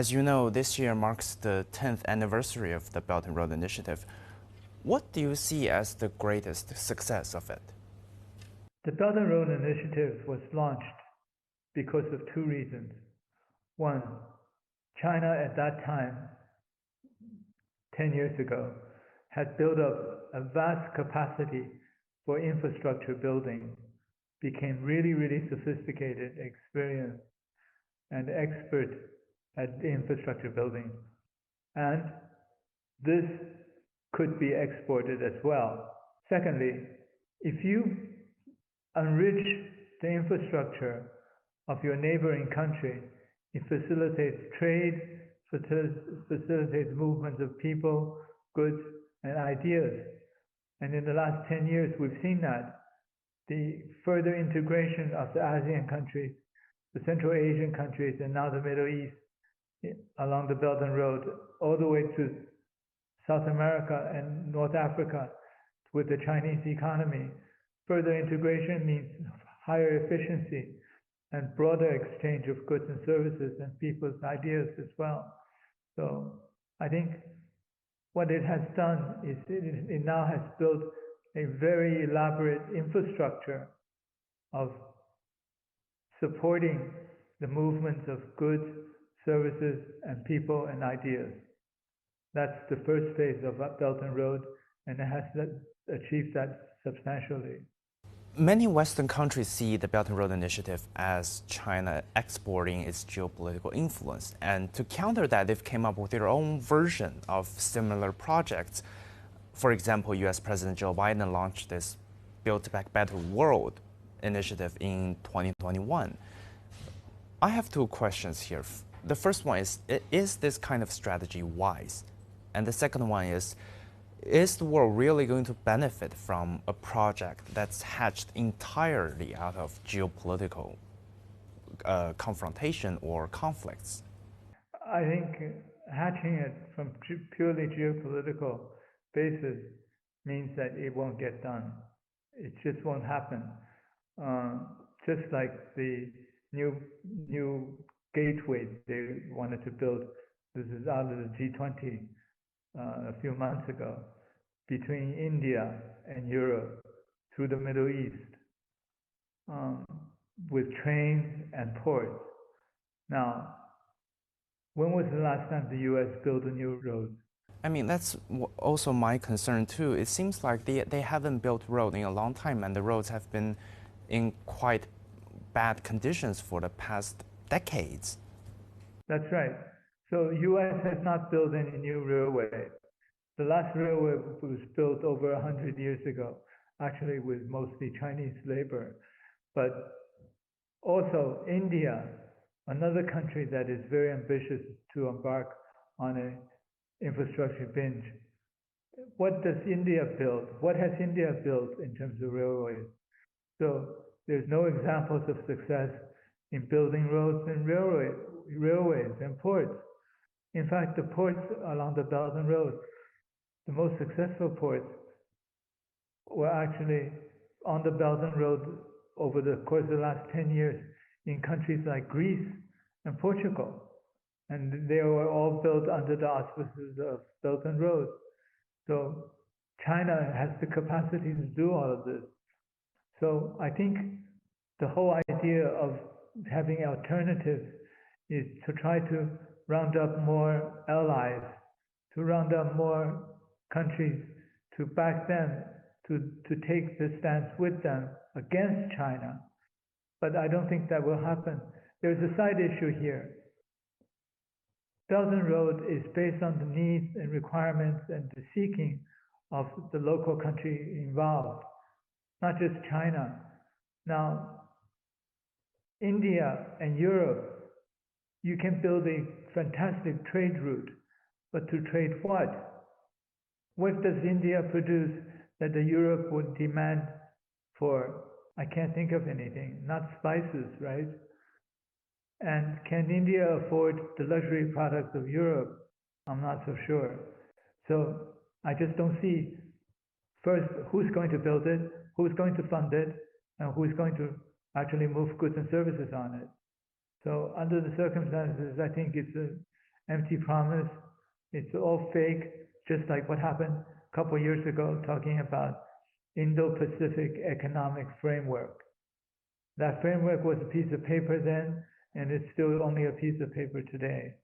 As you know, this year marks the 10th anniversary of the Belt and Road Initiative. What do you see as the greatest success of it? The Belt and Road Initiative was launched because of two reasons. One, China at that time, 10 years ago, had built up a vast capacity for infrastructure building, became really, really sophisticated, experienced, and expert at infrastructure building. And this could be exported as well. Secondly, if you enrich the infrastructure of your neighboring country, it facilitates trade, facilitates movements of people, goods, and ideas. And in the last 10 years, we've seen that. The further integration of the ASEAN countries, the Central Asian countries, and now the Middle East along the Belt and Road, all the way to South America and North Africa with the Chinese economy. Further integration means higher efficiency and broader exchange of goods and services and people's ideas as well. So I think what it has done is it now has built a very elaborate infrastructure of supporting the movements of goods, services, and people and ideas. That's the first phase of Belt and Road, and it has achieved that substantially. Many Western countries see the Belt and Road Initiative as China exporting its geopolitical influence. And to counter that, they've come up with their own version of similar projects. For example, US President Joe Biden launched this Build Back Better World initiative in 2021. I have two questions here. The first one is this kind of strategy wise? And the second one is the world really going to benefit from a project that's hatched entirely out of geopolitical confrontation or conflicts? I think hatching it from purely geopolitical basis means that it won't get done. It just won't happen. Just like the new gateway they wanted to build, this is out of the G20 a few months ago, between India and Europe through the Middle East, with trains and ports. Now, when was the last time the US built a new road? I mean, that's also my concern too. It seems like they haven't built road in a long time, and the roads have been in quite bad conditions for the past decades. That's right. So US has not built any new railway. The last railway was built over 100 years ago, actually with mostly Chinese labor. But also India, another country that is very ambitious to embark on an infrastructure binge. What does India build? What has India built in terms of railways? So there's no examples of success in building roads and railways and ports. In fact, the ports along the Belt and Road, the most successful ports were actually on the Belt and Road over the course of the last 10 years in countries like Greece and Portugal. And they were all built under the auspices of Belt and Road. So China has the capacity to do all of this. So I think the whole idea of having alternatives is to try to round up more allies, to round up more countries, to back them, to take the stance with them against China. But I don't think that will happen. There's a side issue here. Belt and Road is based on the needs and requirements and the seeking of the local country involved, not just China. Now, India and Europe, you can build a fantastic trade route, but to trade what? What does India produce that the Europe would demand for? I can't think of anything, not spices, right? And can India afford the luxury products of Europe? I'm not so sure. So I just don't see, first, who's going to build it, who's going to fund it, and who's going to actually move goods and services on it. So under the circumstances, I think it's empty promise. It's all fake, just like what happened a couple of years ago talking about Indo-Pacific Economic Framework. That framework was a piece of paper then, and it's still only a piece of paper today.